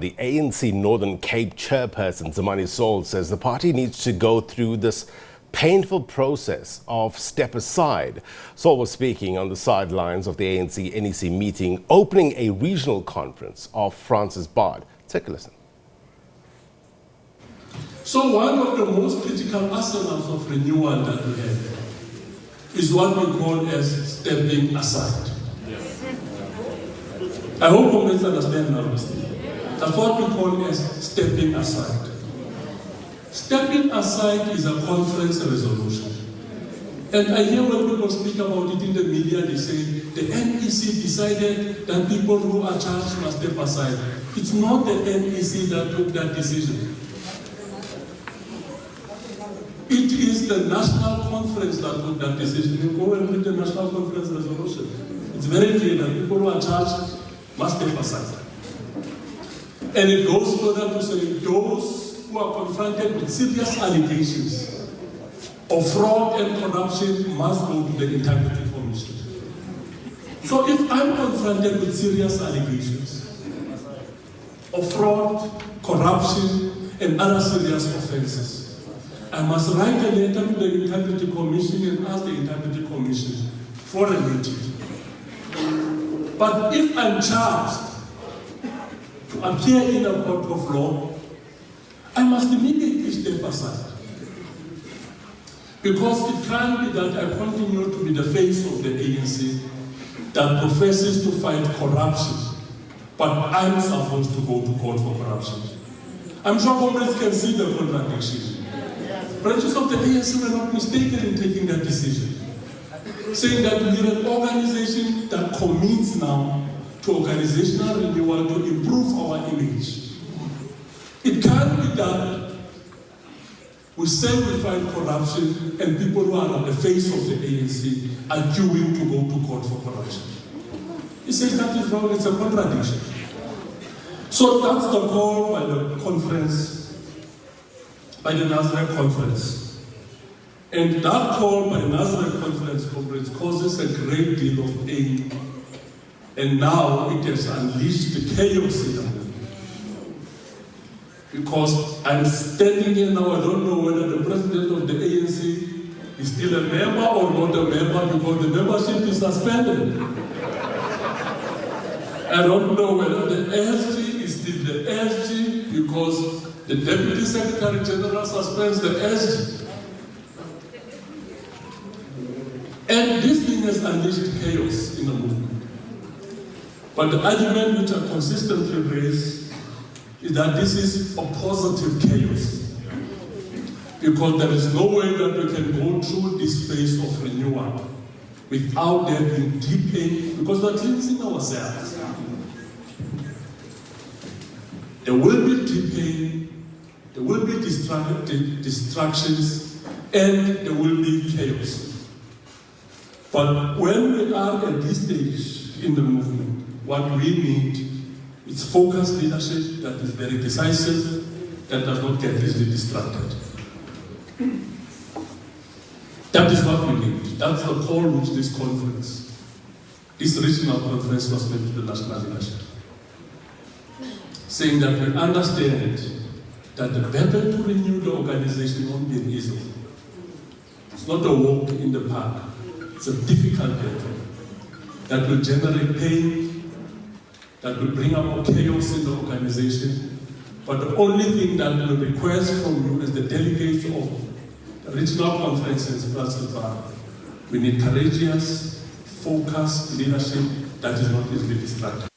The ANC Northern Cape chairperson, Zamani Saul, says the party needs to go through this painful process of step aside. Saul was speaking on the sidelines of the ANC NEC meeting, opening a regional conference of Francis Baard. Take a listen. So one of the most critical arsenals of renewal that we have is what we call as stepping aside. I hope comrades understand now. That's what we call as stepping aside. Stepping aside is a conference resolution. And I hear when people speak about it in the media, they say the NEC decided that people who are charged must step aside. It's not the NEC that took that decision. It is the National Conference that took that decision. You go and read the National Conference resolution. It's very clear that people who are charged must step aside. And it goes further to say those who are confronted with serious allegations of fraud and corruption must go to the Integrity Commission. So if I'm confronted with serious allegations of fraud, corruption, and other serious offenses, I must write a letter to the Integrity Commission and ask the Integrity Commission for a meeting. But if I'm charged to appear in a court of law, I must immediately step aside. Because it can't be that I continue to be the face of the ANC that professes to fight corruption, but I'm supposed to go to court for corruption. I'm sure comrades can see the contradiction. Branches of the ANC were not mistaken in taking that decision, saying that we're an organization that commits now to organizational renewal to improve our image. It can't be that we say we fight corruption and people who are at the face of the ANC are queuing to go to court for corruption. He says that is wrong, it's a contradiction. So that's the call by the conference, by the Nazareth Conference. And that call by Nazareth Conference comrades causes a great deal of pain. And now it has unleashed the chaos in the movement. Because I'm standing here now, I don't know whether the president of the ANC is still a member or not a member because the membership is suspended. I don't know whether the SG is still the SG because the Deputy Secretary-General suspends the SG. And this thing has unleashed chaos in the movement. But the argument which I consistently raise is that this is a positive chaos. Because there is no way that we can go through this phase of renewal without there being deep pain, because we're cleansing ourselves. There will be deep pain, there will be distractions, and there will be chaos. But when we are at this stage in the movement, what we need is focused leadership that is very decisive, that does not get easily distracted. That is what we need. That's the call which this conference, this regional conference was made to the national leadership. Saying that we understand that the battle to renew the organization won't be easy. It's not a walk in the park. It's a difficult battle that will generate pain, that will bring about chaos in the organization. But the only thing that we request from you as the delegates of the regional conferences, Francis Baard, we need courageous, focused leadership that is not easily distracted.